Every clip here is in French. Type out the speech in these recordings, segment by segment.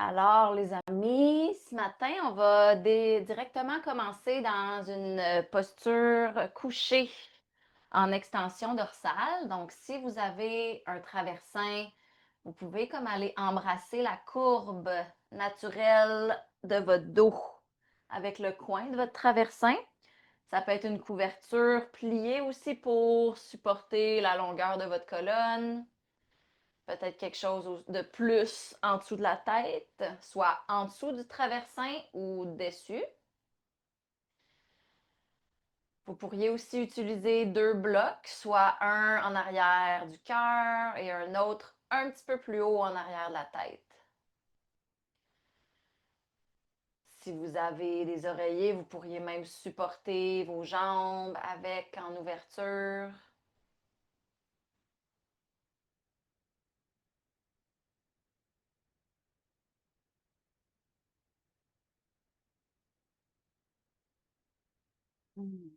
Alors, les amis, ce matin, on va directement commencer dans une posture couchée en extension dorsale. Donc, si vous avez un traversin, vous pouvez comme aller embrasser la courbe naturelle de votre dos avec le coin de votre traversin. Ça peut être une couverture pliée aussi pour supporter la longueur de votre colonne. Peut-être quelque chose de plus en dessous de la tête, soit en dessous du traversin ou dessus. Vous pourriez aussi utiliser deux blocs, soit un en arrière du cœur et un autre un petit peu plus haut en arrière de la tête. Si vous avez des oreillers, vous pourriez même supporter vos jambes avec en ouverture. Mm.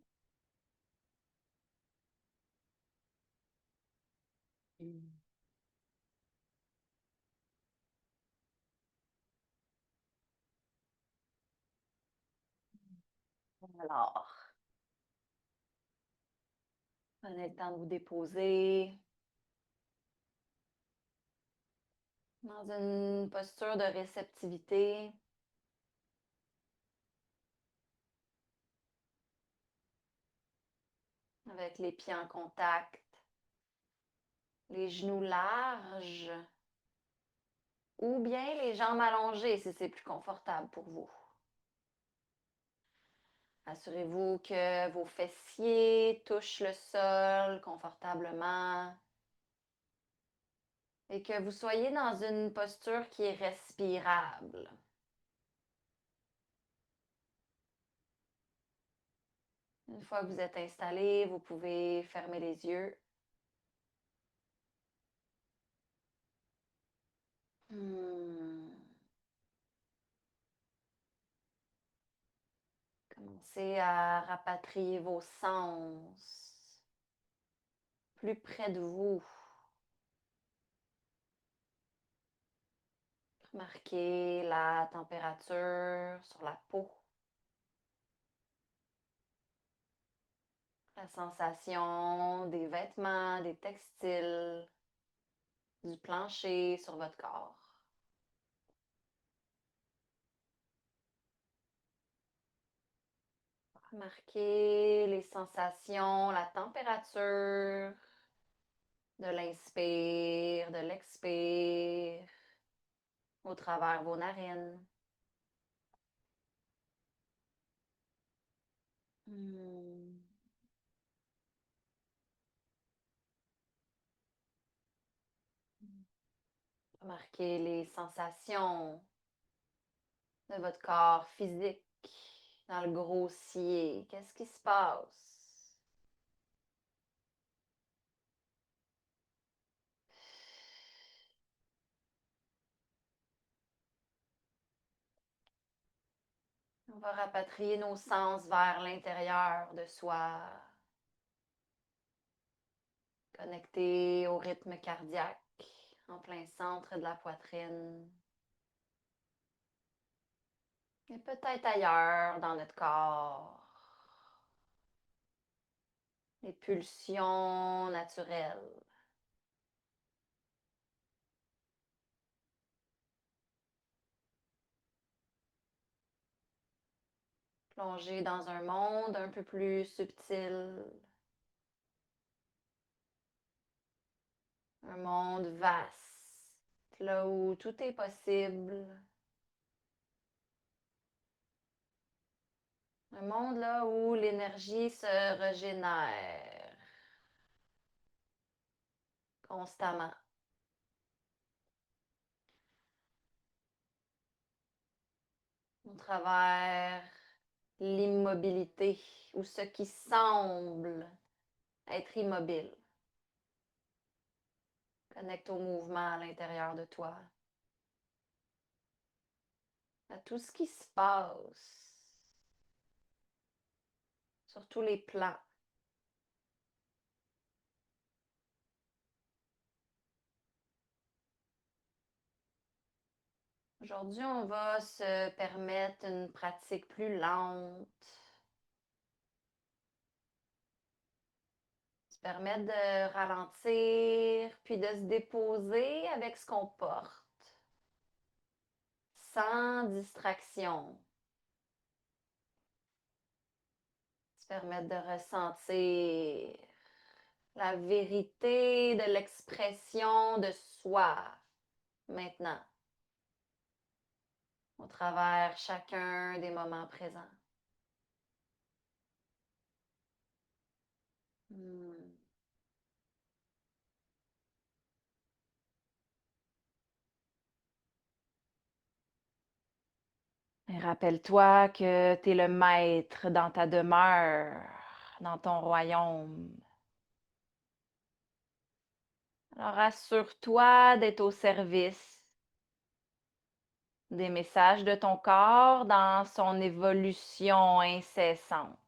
Mm. Alors, prenez le temps de vous déposer dans une posture de réceptivité. Avec les pieds en contact, les genoux larges ou bien les jambes allongées si c'est plus confortable pour vous. Assurez-vous que vos fessiers touchent le sol confortablement et que vous soyez dans une posture qui est respirable. Une fois que vous êtes installé, vous pouvez fermer les yeux. Commencez à rapatrier vos sens plus près de vous. Remarquez la température sur la peau, la sensation des vêtements, des textiles, du plancher sur votre corps. Remarquez les sensations, la température de l'inspire, de l'expire au travers vos narines. Hmm. Remarquez les sensations de votre corps physique dans le grossier. Qu'est-ce qui se passe? On va rapatrier nos sens vers l'intérieur de soi, connecter au rythme cardiaque en plein centre de la poitrine. Et peut-être ailleurs dans notre corps. Les pulsions naturelles. Plonger dans un monde un peu plus subtil. Un monde vaste, là où tout est possible. Un monde là où l'énergie se régénère constamment. Au travers l'immobilité ou ce qui semble être immobile. Connecte au mouvement à l'intérieur de toi, à tout ce qui se passe sur tous les plans. Aujourd'hui, on va se permettre une pratique plus lente, se permettre de ralentir, puis de se déposer avec ce qu'on porte, sans distraction. Se permettre de ressentir la vérité de l'expression de soi maintenant, au travers chacun des moments présents. Hmm. Et rappelle-toi que tu es le maître dans ta demeure, dans ton royaume. Alors assure-toi d'être au service des messages de ton corps dans son évolution incessante.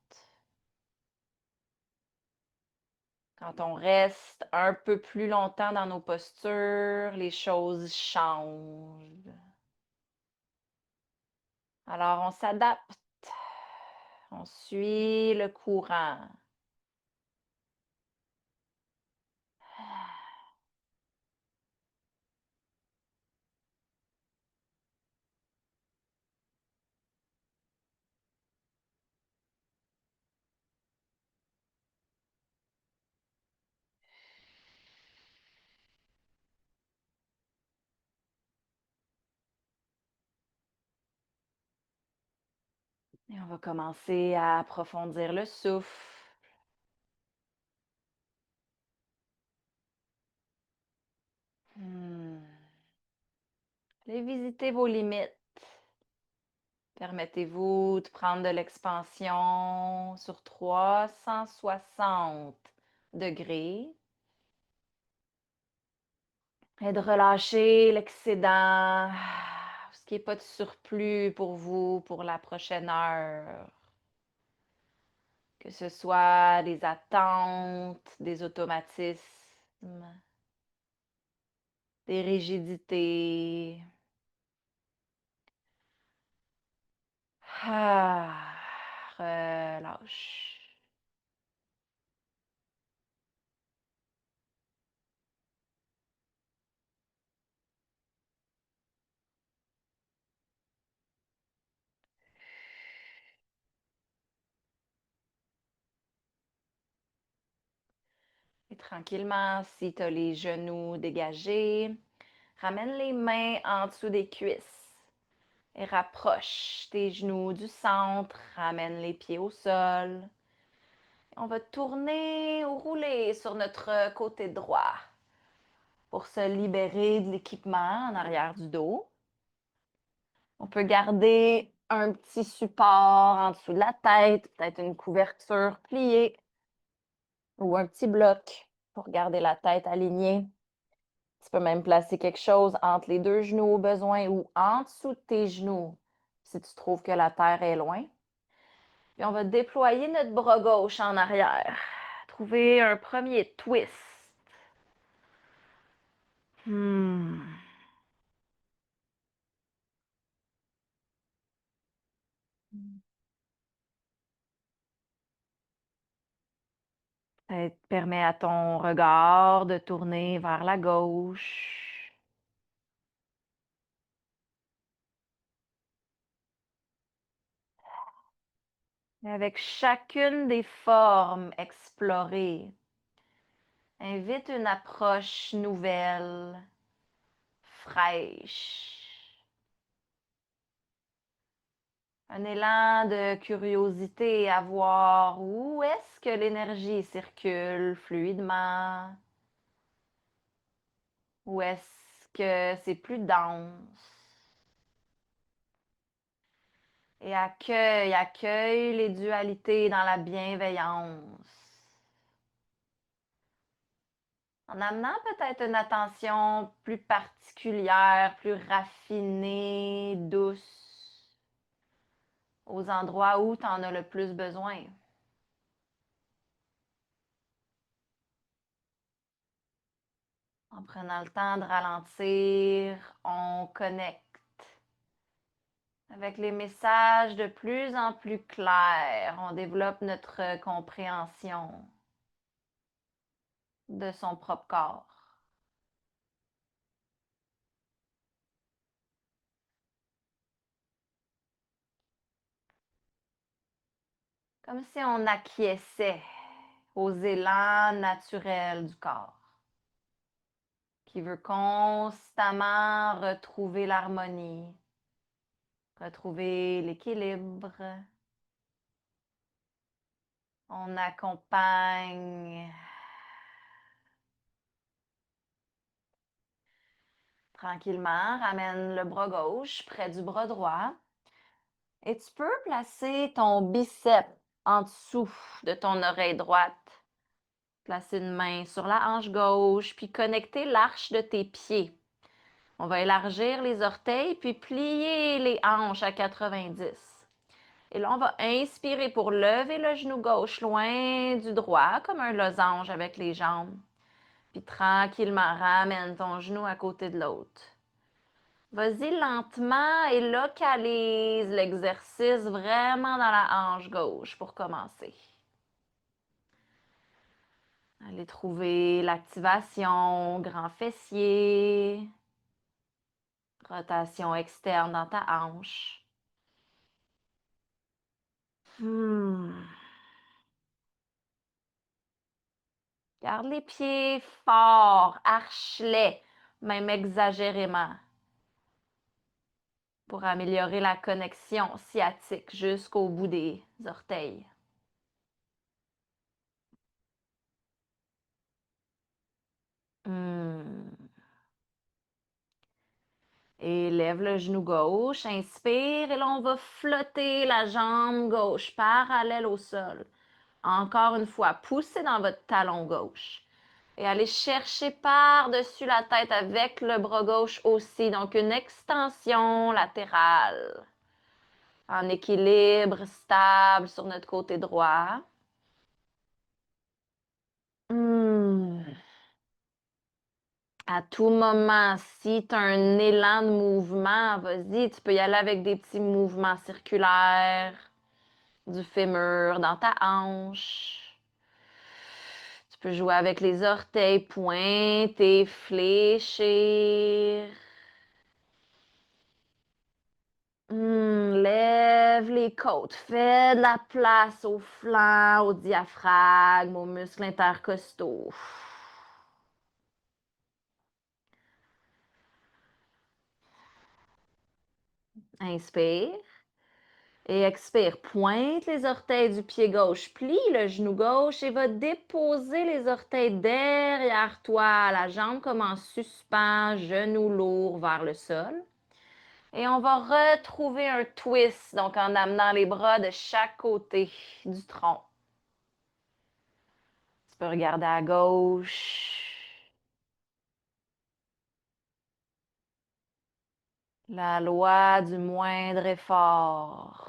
Quand on reste un peu plus longtemps dans nos postures, les choses changent. Alors on s'adapte, on suit le courant. Et on va commencer à approfondir le souffle. Hmm. Allez visiter vos limites. Permettez-vous de prendre de l'expansion sur 360 degrés et de relâcher l'excédent, ce qui n'est pas de surplus pour vous pour la prochaine heure. Que ce soit des attentes, des automatismes, des rigidités. Ah, relâche. Et tranquillement, si tu as les genoux dégagés, ramène les mains en dessous des cuisses et rapproche tes genoux du centre. Ramène les pieds au sol. On va tourner ou rouler sur notre côté droit pour se libérer de l'équipement en arrière du dos. On peut garder un petit support en dessous de la tête, peut-être une couverture pliée ou un petit bloc pour garder la tête alignée. Tu peux même placer quelque chose entre les deux genoux au besoin ou en dessous de tes genoux si tu trouves que la terre est loin. Puis on va déployer notre bras gauche en arrière. Trouver un premier twist. Hmm. Ça permet à ton regard de tourner vers la gauche. Et avec chacune des formes explorées, invite une approche nouvelle, fraîche. Un élan de curiosité à voir où est-ce que l'énergie circule fluidement, où est-ce que c'est plus dense. Et accueille les dualités dans la bienveillance. En amenant peut-être une attention plus particulière, plus raffinée, douce, aux endroits où tu en as le plus besoin. En prenant le temps de ralentir, on connecte Avec les messages de plus en plus clairs, on développe notre compréhension de son propre corps. Comme si on acquiesçait aux élans naturels du corps, qui veut constamment retrouver l'harmonie, retrouver l'équilibre. On accompagne tranquillement, ramène le bras gauche près du bras droit et tu peux placer ton biceps en dessous de ton oreille droite. Placer une main sur la hanche gauche, puis connecter l'arche de tes pieds. On va élargir les orteils, puis plier les hanches à 90. Et là, on va inspirer pour lever le genou gauche loin du droit, comme un losange avec les jambes. Puis tranquillement, ramène ton genou à côté de l'autre. Vas-y lentement et localise l'exercice vraiment dans la hanche gauche pour commencer. Allez trouver l'activation, grand fessier, rotation externe dans ta hanche. Garde les pieds forts, arche-les, même exagérément, pour améliorer la connexion sciatique jusqu'au bout des orteils. Et lève le genou gauche, inspire, et là, on va flotter la jambe gauche parallèle au sol. Encore une fois, poussez dans votre talon gauche. Et allez chercher par-dessus la tête avec le bras gauche aussi. Donc, une extension latérale. En équilibre, stable sur notre côté droit. À tout moment, si tu as un élan de mouvement, vas-y, tu peux y aller avec des petits mouvements circulaires du fémur dans ta hanche. Tu peux jouer avec les orteils, pointer, fléchir. Lève les côtes. Fais de la place au flanc, au diaphragme, aux muscles intercostaux. Inspire. Et expire. Pointe les orteils du pied gauche. Plie le genou gauche et va déposer les orteils derrière toi. La jambe comme en suspens, genou lourd vers le sol. Et on va retrouver un twist, donc en amenant les bras de chaque côté du tronc. Tu peux regarder à gauche. La loi du moindre effort.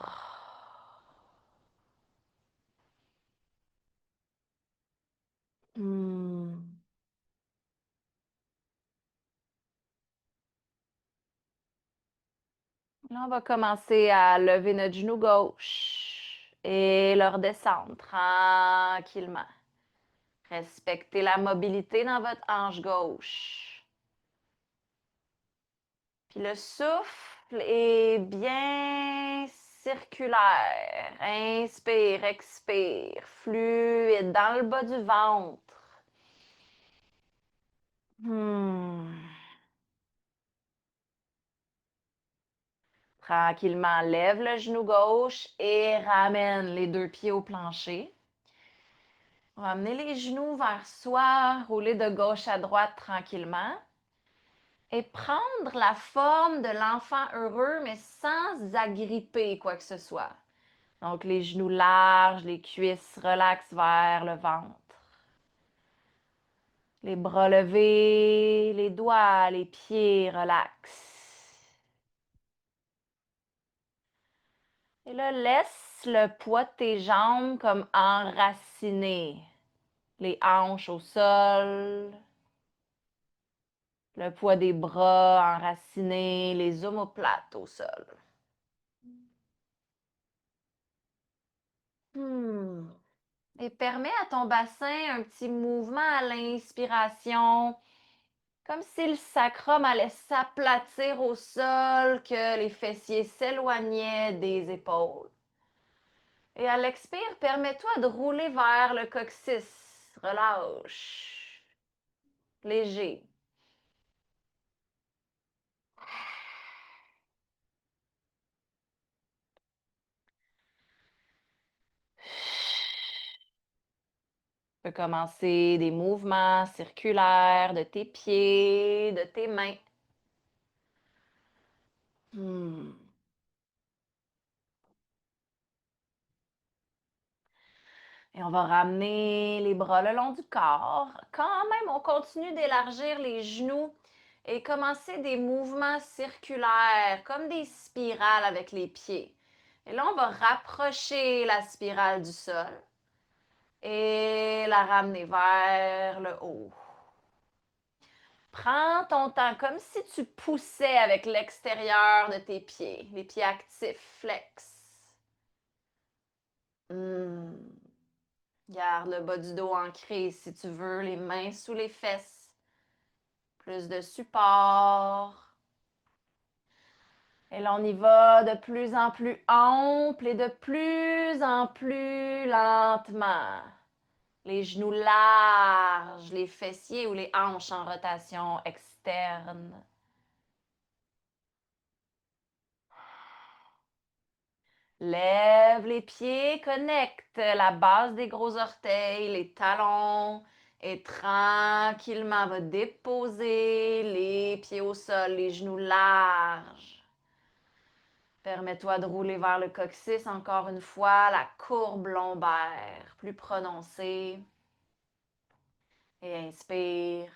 Là, on va commencer à lever notre genou gauche et le redescendre tranquillement. Respectez la mobilité dans votre hanche gauche. Puis le souffle est bien circulaire. Inspire, expire, fluide dans le bas du ventre. Tranquillement, lève le genou gauche et ramène les deux pieds au plancher. On va amener les genoux vers soi, rouler de gauche à droite tranquillement et prendre la forme de l'enfant heureux, mais sans agripper quoi que ce soit. Donc, les genoux larges, les cuisses relaxent vers le ventre. Les bras levés, les doigts, les pieds relaxent. Et là, laisse le poids de tes jambes comme enracinées. Les hanches au sol. Le poids des bras enracinés, les omoplates au sol. Hmm. Et permets à ton bassin un petit mouvement à l'inspiration, comme si le sacrum allait s'aplatir au sol, que les fessiers s'éloignaient des épaules. Et à l'expire, permets-toi de rouler vers le coccyx. Relâche. Léger. Tu peux commencer des mouvements circulaires de tes pieds, de tes mains. Hmm. Et on va ramener les bras le long du corps. Quand même, on continue d'élargir les genoux et commencer des mouvements circulaires, comme des spirales avec les pieds. Et là, on va rapprocher la spirale du sol et la ramener vers le haut. Prends ton temps comme si tu poussais avec l'extérieur de tes pieds, les pieds actifs, flex. Hmm. Garde le bas du dos ancré si tu veux, les mains sous les fesses. Plus de support. Et là, on y va de plus en plus ample et de plus en plus lentement. Les genoux larges, les fessiers ou les hanches en rotation externe. Lève les pieds, connecte la base des gros orteils, les talons et tranquillement va déposer les pieds au sol, les genoux larges. Permets-toi de rouler vers le coccyx encore une fois, la courbe lombaire plus prononcée. Et inspire.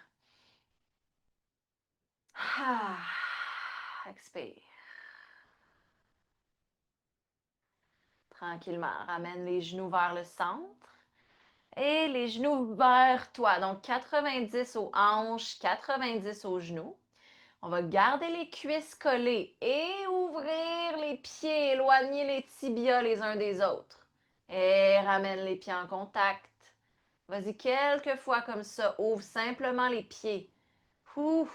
Ah, expire. Tranquillement, ramène les genoux vers le centre. Et les genoux vers toi. Donc 90 aux hanches, 90 aux genoux. On va garder les cuisses collées et ouvrir les pieds, éloigner les tibias les uns des autres. Et ramène les pieds en contact. Vas-y quelques fois comme ça. Ouvre simplement les pieds. Ouf.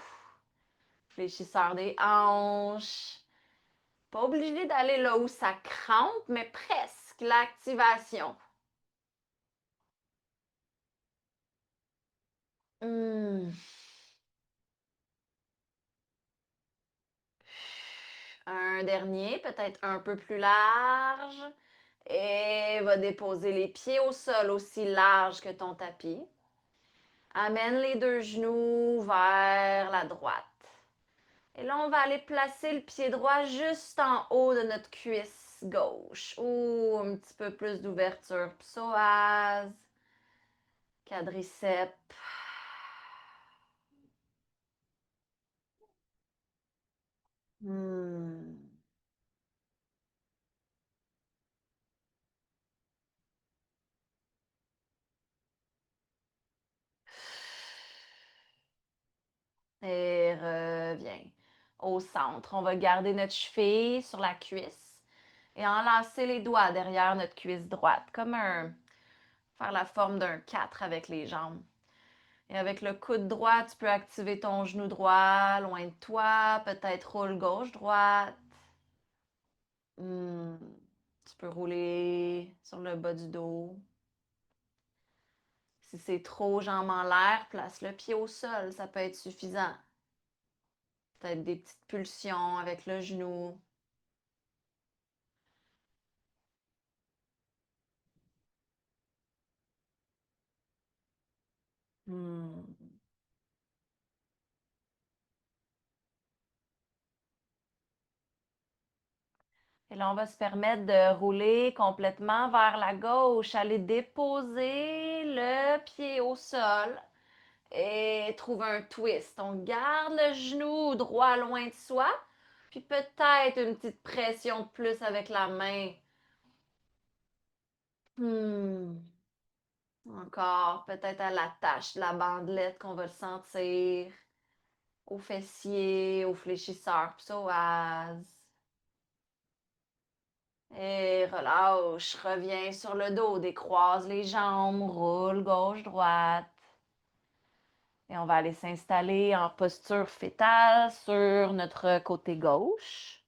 Fléchisseur des hanches. Pas obligé d'aller là où ça crampe, mais presque l'activation. Hmm. Un dernier, peut-être un peu plus large. Et va déposer les pieds au sol aussi large que ton tapis. Amène les deux genoux vers la droite. Et là, on va aller placer le pied droit juste en haut de notre cuisse gauche. Ou un petit peu plus d'ouverture. Psoas, quadriceps. Hmm. Et reviens au centre. On va garder notre cheville sur la cuisse et enlacer les doigts derrière notre cuisse droite, comme faire la forme d'un 4 avec les jambes. Et avec le coude droit, tu peux activer ton genou droit loin de toi, peut-être roule gauche-droite. Hmm. Tu peux rouler sur le bas du dos. Si c'est trop jambes en l'air, place le pied au sol, ça peut être suffisant. Peut-être des petites pulsions avec le genou. Hmm. Et là, on va se permettre de rouler complètement vers la gauche, aller déposer le pied au sol et trouver un twist. On garde le genou droit loin de soi, puis peut-être une petite pression de plus avec la main. Hmm. Encore, peut-être à la tâche de la bandelette qu'on va le sentir, au fessier, au fléchisseur psoas. Et relâche, reviens sur le dos, décroise les jambes, roule gauche-droite. Et on va aller s'installer en posture fétale sur notre côté gauche.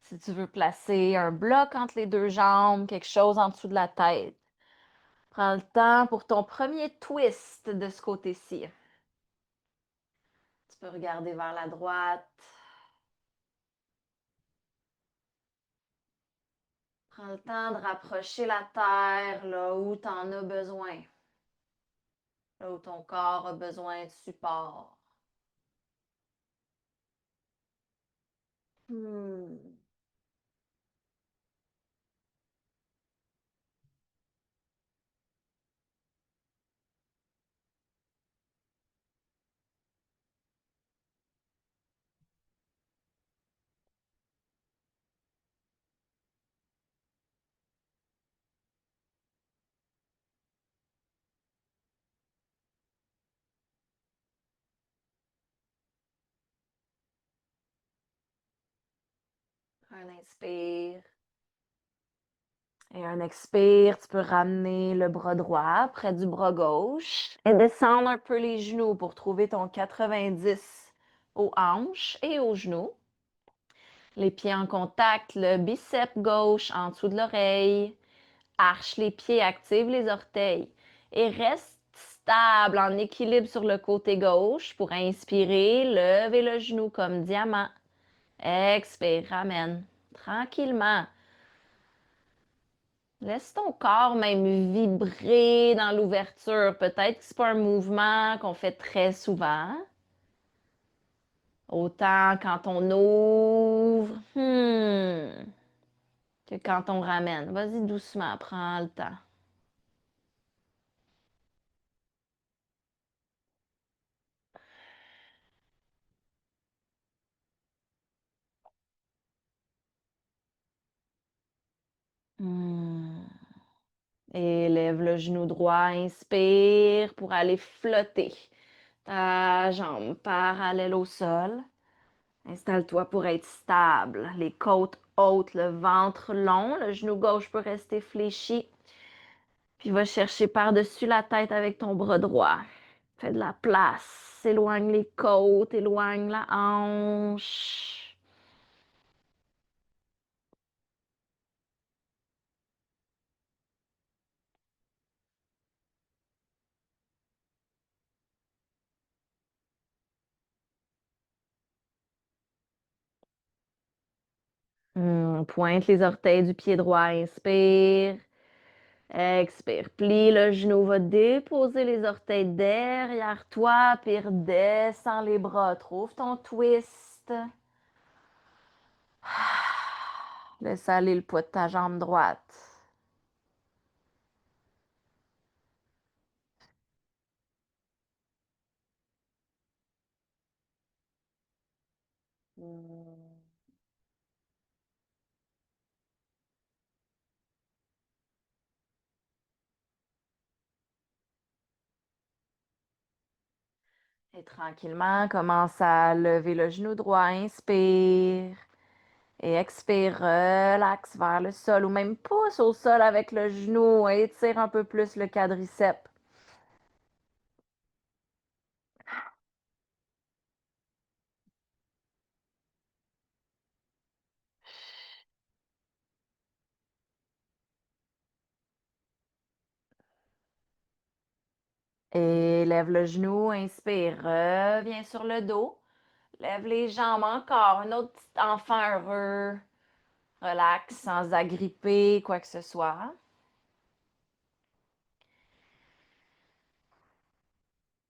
Si tu veux placer un bloc entre les deux jambes, quelque chose en dessous de la tête, prends le temps pour ton premier twist de ce côté-ci. Tu peux regarder vers la droite. Prends le temps de rapprocher la terre là où tu en as besoin, là où ton corps a besoin de support. Hmm. Un inspire. Et un expire, tu peux ramener le bras droit près du bras gauche et descendre un peu les genoux pour trouver ton 90 aux hanches et aux genoux. Les pieds en contact, le biceps gauche en dessous de l'oreille. Arche les pieds, active les orteils et reste stable en équilibre sur le côté gauche pour inspirer, lever le genou comme diamant. Expire, ramène tranquillement. Laisse ton corps même vibrer dans l'ouverture. Peut-être que c'est pas un mouvement qu'on fait très souvent. Autant quand on ouvre que quand on ramène. Vas-y doucement, prends le temps. Hmm. Et lève le genou droit, inspire pour aller flotter. Ta jambe parallèle au sol. Installe-toi pour être stable. Les côtes hautes, le ventre long. Le genou gauche peut rester fléchi. Puis va chercher par-dessus la tête avec ton bras droit. Fais de la place. Éloigne les côtes, éloigne la hanche. Pointe les orteils du pied droit. Inspire. Expire. Plie le genou. Va déposer les orteils derrière toi. Puis redescends les bras. Trouve ton twist. Laisse aller le poids de ta jambe droite. Et tranquillement, commence à lever le genou droit. Inspire. Et expire, relax vers le sol ou même pousse au sol avec le genou et étire un peu plus le quadriceps. Et lève le genou, inspire, reviens sur le dos. Lève les jambes encore. Un autre petit enfant heureux. Relax, sans agripper quoi que ce soit.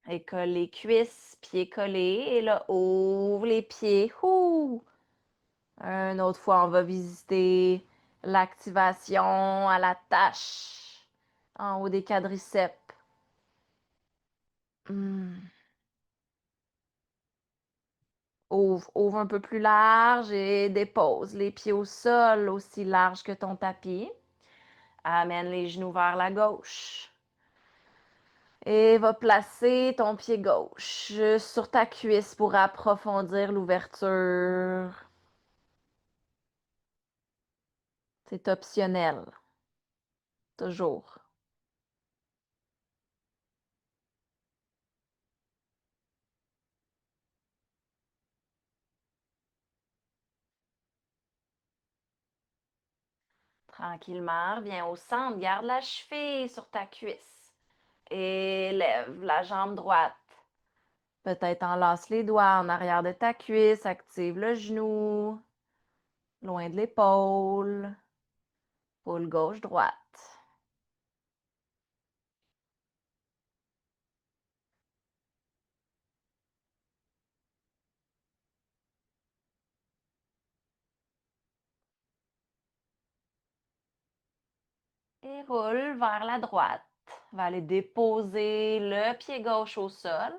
Et colle les cuisses, pieds collés. Et là, ouvre les pieds. Ouh! Une autre fois, on va visiter l'activation à la tâche en haut des quadriceps. Hmm. Ouvre un peu plus large et dépose les pieds au sol aussi large que ton tapis. Amène les genoux vers la gauche. Et va placer ton pied gauche juste sur ta cuisse pour approfondir l'ouverture. C'est optionnel, toujours. Tranquillement, reviens au centre, garde la cheville sur ta cuisse et lève la jambe droite. Peut-être enlace les doigts en arrière de ta cuisse, active le genou, loin de l'épaule, boule gauche-droite. Et roule vers la droite. On va aller déposer le pied gauche au sol.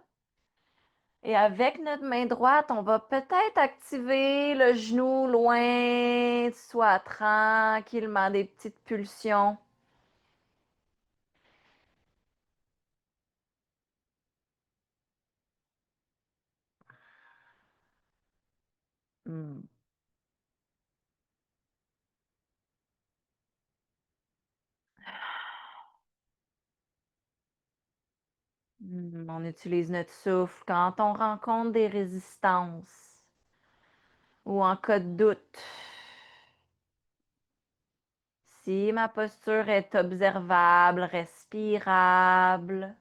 Et avec notre main droite, on va peut-être activer le genou loin de soi, tranquillement, des petites pulsions. Hmm. On utilise notre souffle quand on rencontre des résistances ou en cas de doute. Si ma posture est observable, respirable,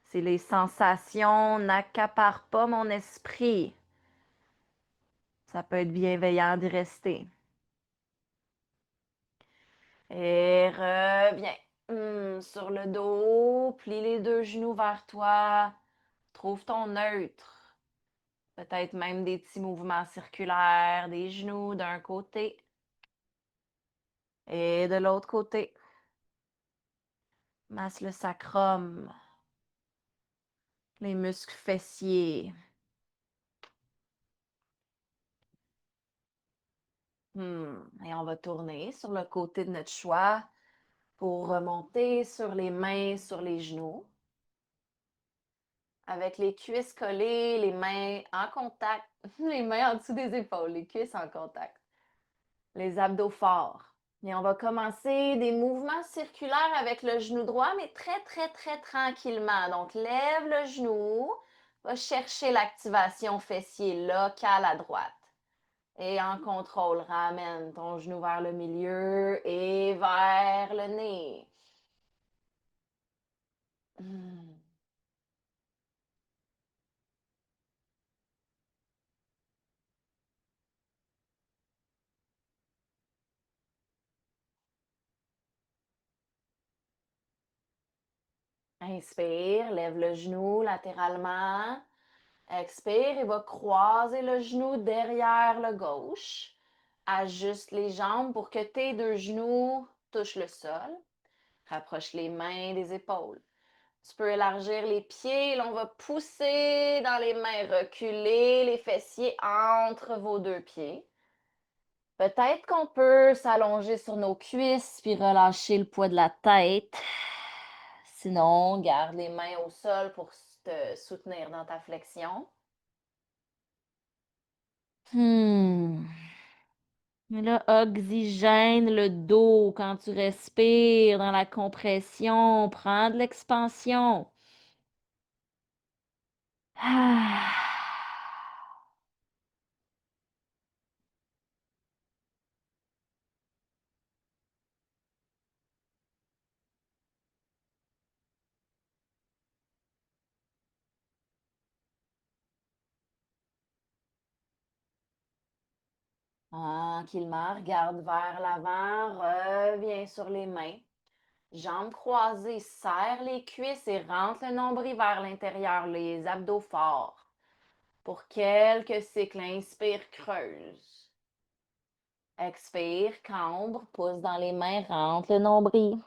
si les sensations n'accaparent pas mon esprit, ça peut être bienveillant d'y rester. Et reviens. Sur le dos, plie les deux genoux vers toi. Trouve ton neutre. Peut-être même des petits mouvements circulaires, des genoux d'un côté et de l'autre côté. Masse le sacrum, les muscles fessiers. Et on va tourner sur le côté de notre choix pour remonter sur les mains, sur les genoux. Avec les cuisses collées, les mains en contact, les mains en dessous des épaules, les cuisses en contact, les abdos forts. Et on va commencer des mouvements circulaires avec le genou droit, mais très, très, très tranquillement. Donc, lève le genou, va chercher l'activation fessier locale à droite. Et en contrôle, ramène ton genou vers le milieu et vers le nez. Hmm. Inspire, lève le genou latéralement. Expire et va croiser le genou derrière le gauche. Ajuste les jambes pour que tes deux genoux touchent le sol. Rapproche les mains des épaules. Tu peux élargir les pieds. Là, on va pousser dans les mains, reculer les fessiers entre vos deux pieds. Peut-être qu'on peut s'allonger sur nos cuisses puis relâcher le poids de la tête. Sinon, garde les mains au sol pour te soutenir dans ta flexion. Hmm. Mais là, oxygène le dos quand tu respires dans la compression. Prends de l'expansion. Ah. Tranquillement, regarde vers l'avant, reviens sur les mains. Jambes croisées, serre les cuisses et rentre le nombril vers l'intérieur, les abdos forts. Pour quelques cycles, inspire, creuse. Expire, cambre, pousse dans les mains, rentre le nombril.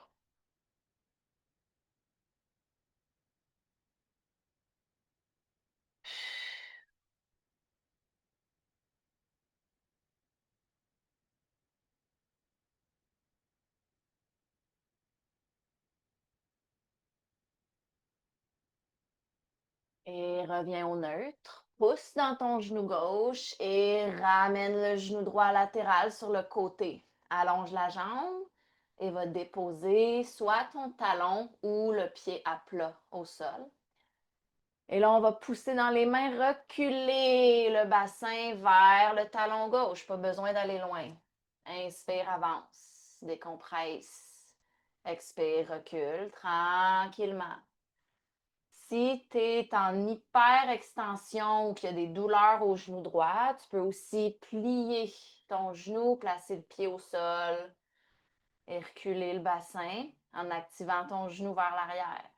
Et reviens au neutre. Pousse dans ton genou gauche et ramène le genou droit latéral sur le côté. allonge la jambe et va déposer soit ton talon ou le pied à plat au sol. Et là, on va pousser dans les mains, reculer le bassin vers le talon gauche. Pas besoin d'aller loin. Inspire, avance, décompresse. Expire, recule tranquillement. Si tu es en hyper extension ou qu'il y a des douleurs au genou droit, tu peux aussi plier ton genou, placer le pied au sol et reculer le bassin en activant ton genou vers l'arrière.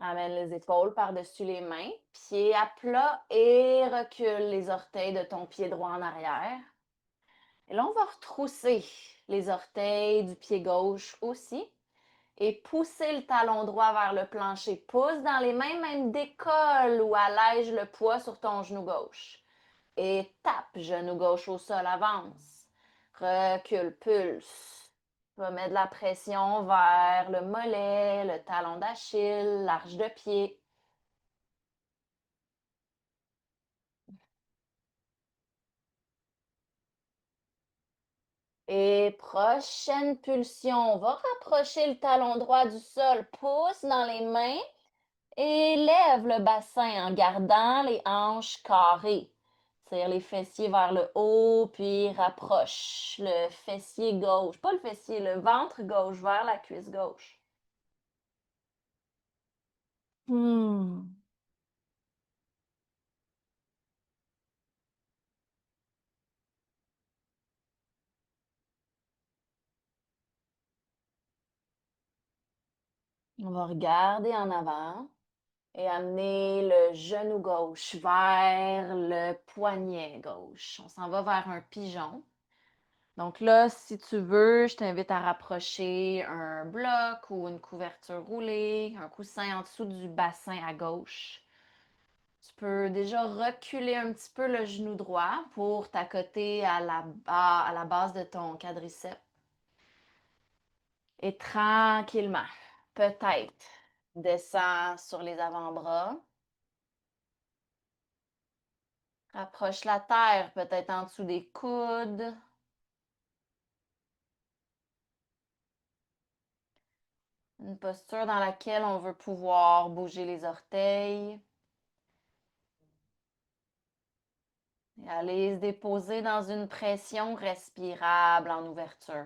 Amène les épaules par-dessus les mains, pied à plat et recule les orteils de ton pied droit en arrière. Et là, on va retrousser les orteils du pied gauche aussi et pousser le talon droit vers le plancher. Pousse dans les mains, même décolle ou allège le poids sur ton genou gauche. Et tape genou gauche au sol, avance. Recule, pulse. Tu vas mettre de la pression vers le mollet, le talon d'Achille, l'arche de pied. Et prochaine pulsion, on va rapprocher le talon droit du sol, pousse dans les mains et lève le bassin en gardant les hanches carrées. Tire les fessiers vers le haut, puis rapproche le fessier gauche, pas le fessier, le ventre gauche vers la cuisse gauche. Hmm. On va regarder en avant et amener le genou gauche vers le poignet gauche. On s'en va vers un pigeon. Donc là, si tu veux, je t'invite à rapprocher un bloc ou une couverture roulée, un coussin en dessous du bassin à gauche. Tu peux déjà reculer un petit peu le genou droit pour t'accoter à la base de ton quadriceps. Et tranquillement, peut-être, descends sur les avant-bras. Rapproche la terre, peut-être en dessous des coudes. Une posture dans laquelle on veut pouvoir bouger les orteils. Et aller se déposer dans une pression respirable en ouverture.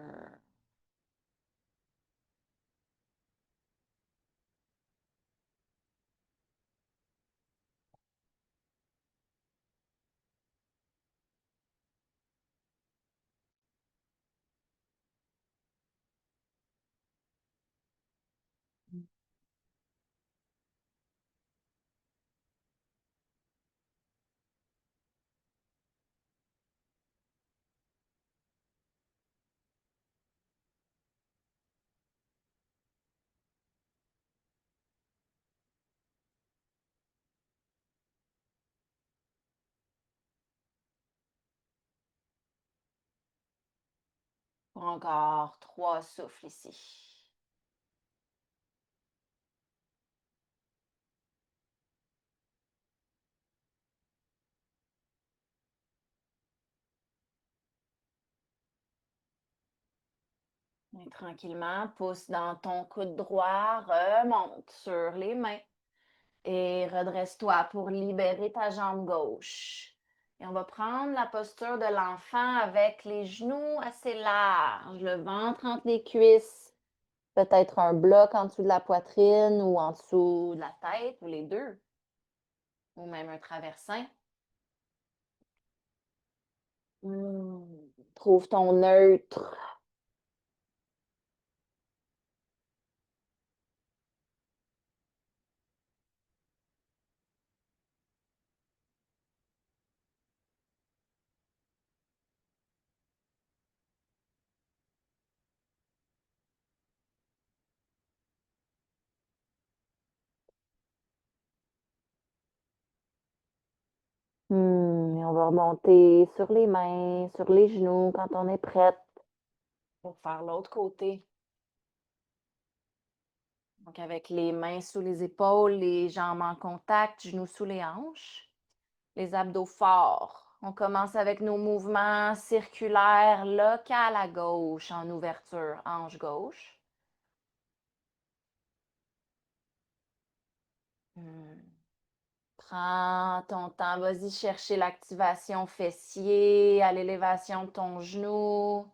Encore 3 souffles ici. Et tranquillement, pousse dans ton coude droit, remonte sur les mains et redresse-toi pour libérer ta jambe gauche. Et on va prendre la posture de l'enfant avec les genoux assez larges, le ventre entre les cuisses, peut-être un bloc en dessous de la poitrine ou en dessous de la tête, ou les deux, ou même un traversin. Trouve ton neutre. Et on va remonter sur les mains, sur les genoux quand on est prête pour faire l'autre côté. Donc, avec les mains sous les épaules, les jambes en contact, genoux sous les hanches, les abdos forts. On commence avec nos mouvements circulaires locales à gauche en ouverture, hanche gauche. Hmm. Prends ton temps, vas-y chercher l'activation fessier à l'élévation de ton genou.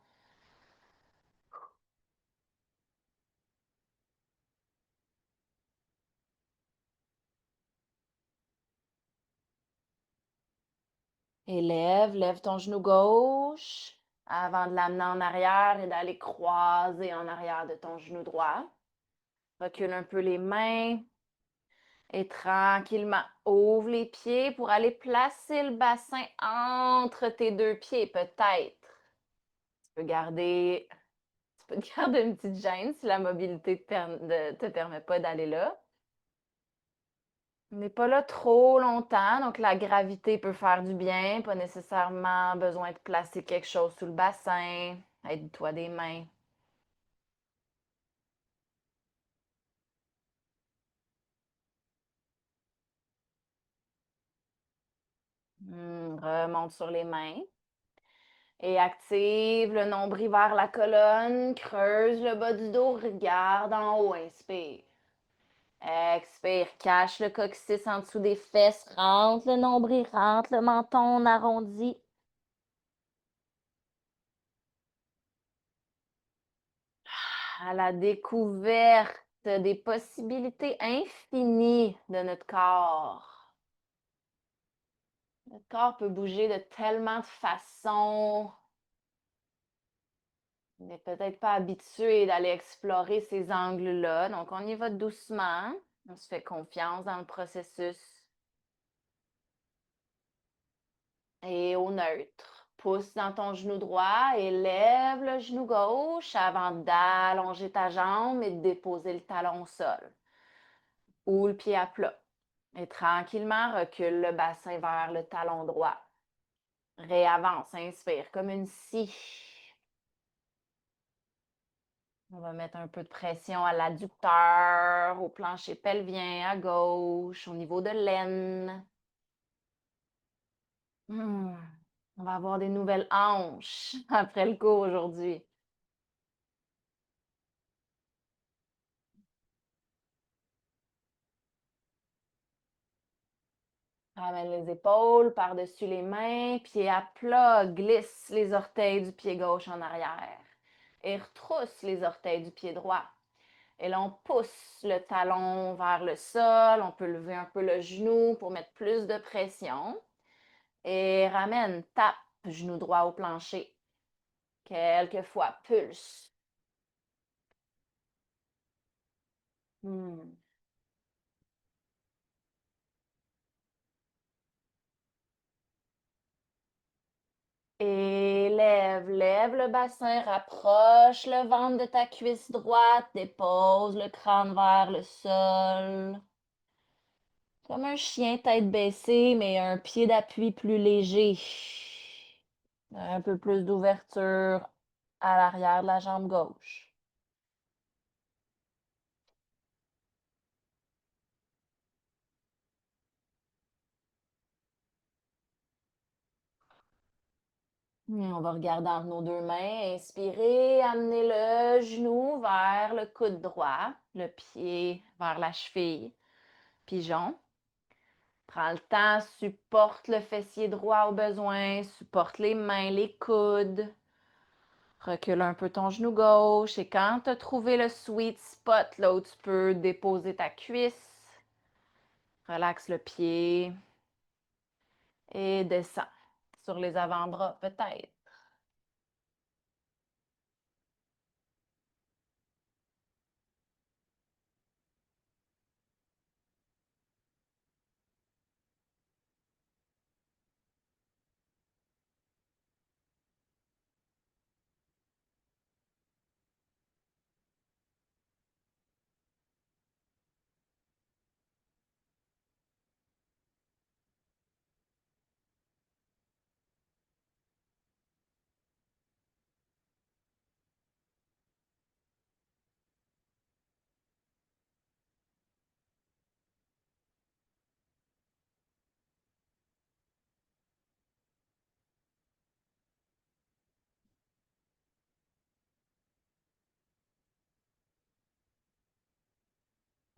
Élève, lève ton genou gauche avant de l'amener en arrière et d'aller croiser en arrière de ton genou droit. Recule un peu les mains et tranquillement ouvre les pieds pour aller placer le bassin entre tes deux pieds, peut-être. Tu peux garder, tu peux te garder une petite gêne si la mobilité te permet pas d'aller là. On n'est pas là trop longtemps, donc la gravité peut faire du bien, pas nécessairement besoin de placer quelque chose sous le bassin. Aide-toi des mains. Remonte sur les mains et active le nombril vers la colonne, creuse le bas du dos, regarde en haut, inspire. Expire, cache le coccyx en dessous des fesses, rentre le nombril, rentre le menton, arrondi. À la découverte des possibilités infinies de notre corps. Notre corps peut bouger de tellement de façons. On n'est peut-être pas habitué d'aller explorer ces angles-là, donc on y va doucement. On se fait confiance dans le processus. Et au neutre, pousse dans ton genou droit et lève le genou gauche avant d'allonger ta jambe et de déposer le talon au sol ou le pied à plat. Et tranquillement, recule le bassin vers le talon droit. Réavance, inspire comme une scie. On va mettre un peu de pression à l'adducteur, au plancher pelvien à gauche, au niveau de l'aine. Hmm. On va avoir des nouvelles hanches après le cours aujourd'hui. Ramène les épaules par-dessus les mains, pied à plat, glisse les orteils du pied gauche en arrière et retrousse les orteils du pied droit. Et là, on pousse le talon vers le sol. On peut lever un peu le genou pour mettre plus de pression. Et ramène, tape, genou droit au plancher. Quelques fois, pulse. Hmm. Et lève le bassin, rapproche le ventre de ta cuisse droite, dépose le crâne vers le sol. Comme un chien tête baissée, mais un pied d'appui plus léger. Un peu plus d'ouverture à l'arrière de la jambe gauche. Et on va regarder entre nos deux mains. Inspirez, amenez le genou vers le coude droit, le pied vers la cheville. Pigeon. Prends le temps, supporte le fessier droit au besoin, supporte les mains, les coudes. Recule un peu ton genou gauche et quand tu as trouvé le sweet spot là où tu peux déposer ta cuisse, relaxe le pied et descends sur les avant-bras peut-être.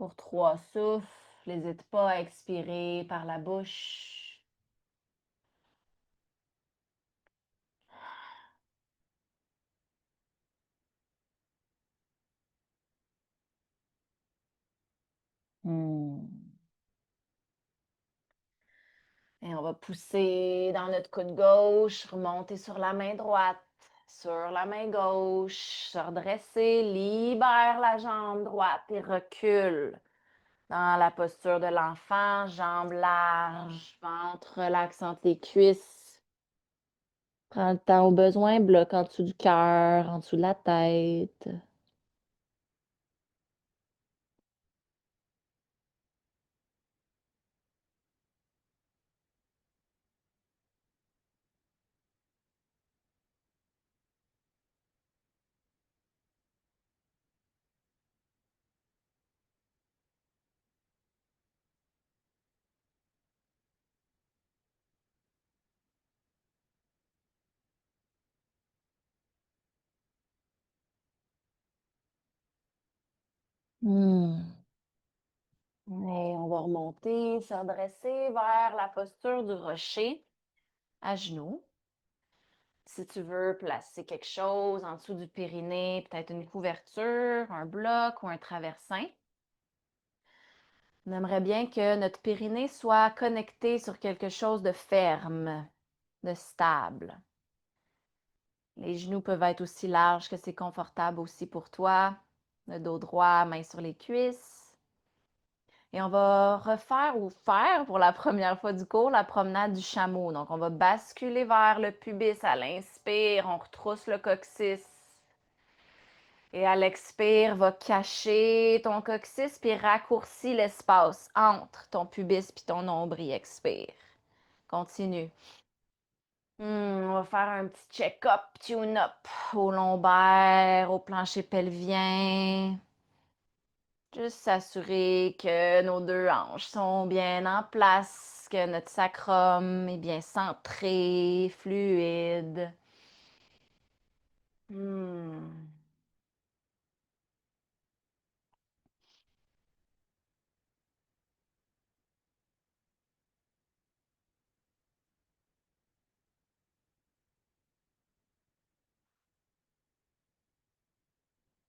Pour 3 souffles, n'hésite pas à expirer par la bouche. Hmm. Et on va pousser dans notre coude gauche, remonter sur la main droite, sur la main gauche, se redresser, libère la jambe droite et recule dans la posture de l'enfant, jambes larges, ventre relax entre les cuisses. Prends le temps au besoin, bloc en dessous du cœur, en dessous de la tête. Hmm. Et on va remonter, se redresser vers la posture du rocher, à genoux. Si tu veux placer quelque chose en dessous du périnée, peut-être une couverture, un bloc ou un traversin. On aimerait bien que notre périnée soit connecté sur quelque chose de ferme, de stable. Les genoux peuvent être aussi larges que c'est confortable aussi pour toi. Le dos droit, main sur les cuisses. Et on va refaire ou faire pour la première fois du cours la promenade du chameau. Donc, on va basculer vers le pubis à l'inspire. On retrousse le coccyx. Et à l'expire, va cacher ton coccyx puis raccourcis l'espace entre ton pubis puis ton nombril. Expire. Continue. On va faire un petit check-up, tune-up au lombaire, au plancher pelvien. Juste s'assurer que nos deux hanches sont bien en place, que notre sacrum est bien centré, fluide. Hmm.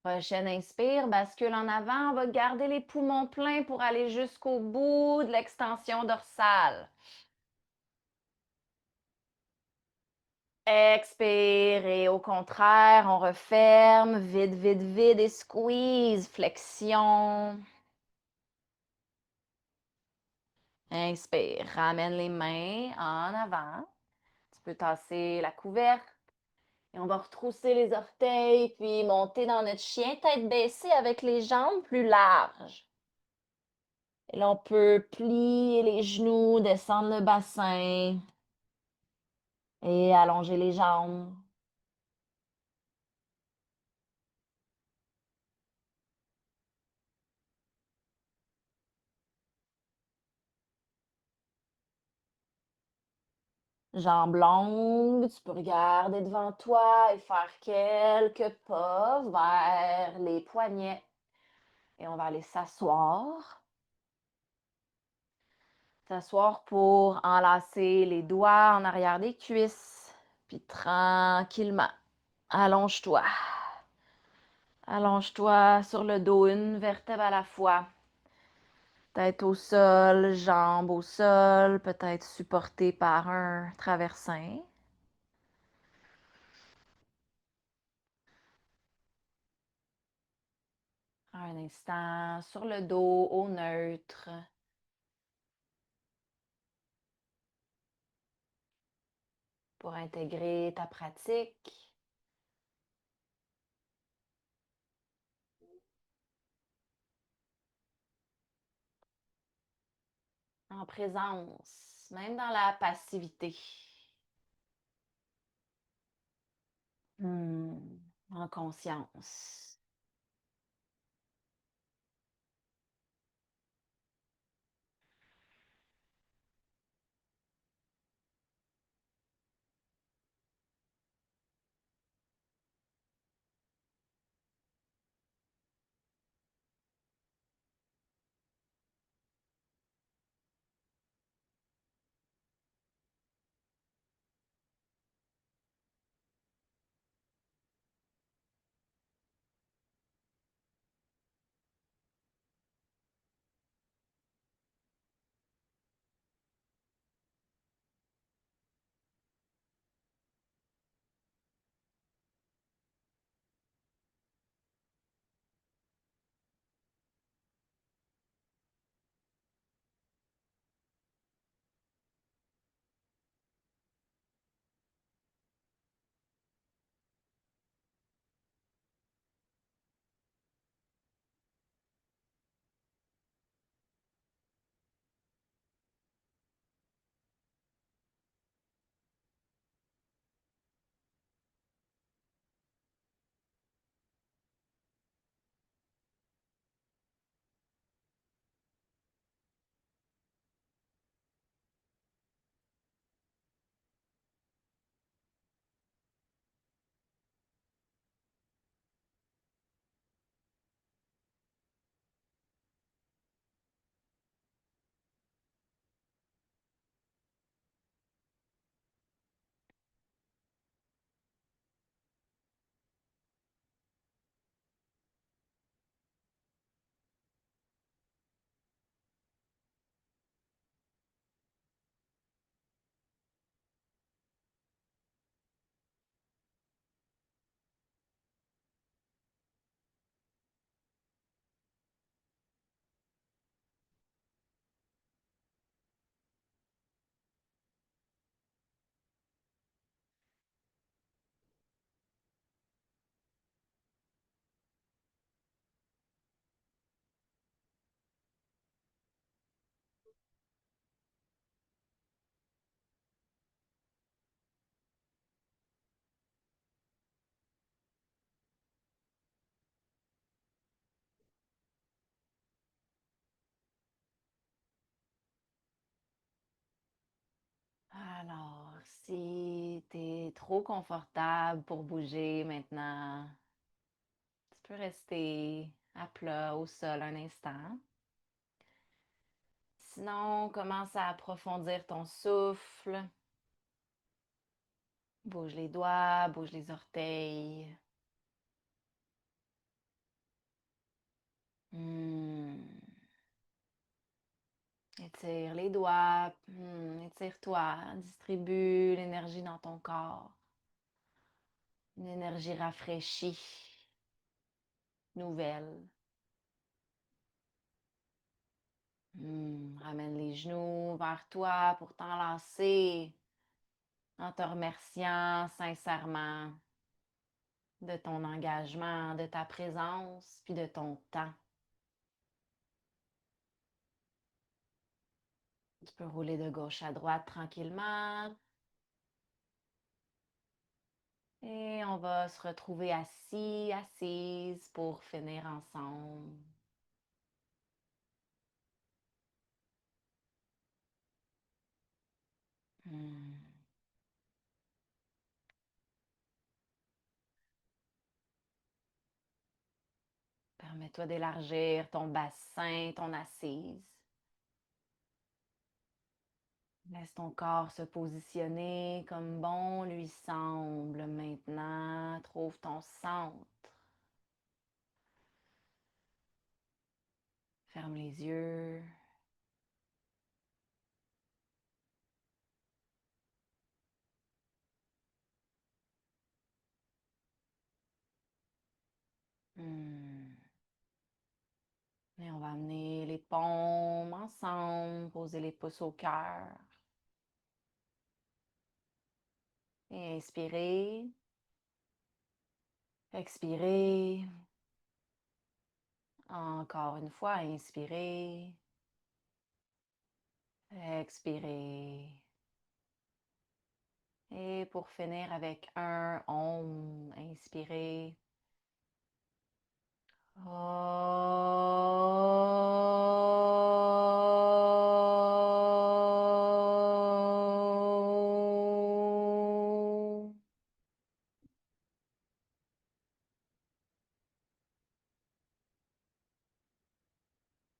Prochaine inspire, bascule en avant. On va garder les poumons pleins pour aller jusqu'au bout de l'extension dorsale. Expire et au contraire, on referme, vide, vide, vide et squeeze, flexion. Inspire, ramène les mains en avant. Tu peux tasser la couverte. Et on va retrousser les orteils, puis monter dans notre chien, tête baissée avec les jambes plus larges. Et là, on peut plier les genoux, descendre le bassin et allonger les jambes. Jambes longues, tu peux regarder devant toi et faire quelques pas vers les poignets. Et on va aller s'asseoir. S'asseoir pour enlacer les doigts en arrière des cuisses. Puis tranquillement, allonge-toi. Allonge-toi sur le dos, une vertèbre à la fois. Tête au sol, jambes au sol, peut-être supporté par un traversin. Un instant sur le dos, au neutre. Pour intégrer ta pratique. En présence, même dans la passivité. En conscience. Si tu es trop confortable pour bouger maintenant, tu peux rester à plat au sol un instant. Sinon, commence à approfondir ton souffle. Bouge les doigts, bouge les orteils. Hmm. Étire les doigts. Étire-toi. Distribue l'énergie dans ton corps. Une énergie rafraîchie, nouvelle. Ramène les genoux vers toi pour t'enlacer en te remerciant sincèrement de ton engagement, de ta présence, puis de ton temps. Tu peux rouler de gauche à droite tranquillement. Et on va se retrouver assis, assise pour finir ensemble. Hmm. Permets-toi d'élargir ton bassin, ton assise. Laisse ton corps se positionner comme bon lui semble maintenant. Trouve ton centre. Ferme les yeux. Hmm. Et on va amener les paumes ensemble, poser les pouces au cœur. Et inspirez. Expirez. Encore une fois, inspirez. Expirez. Et pour finir avec un Om, inspirez. Om.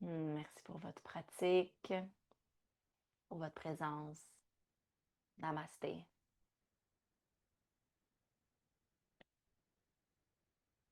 Merci pour votre pratique, pour votre présence. Namasté.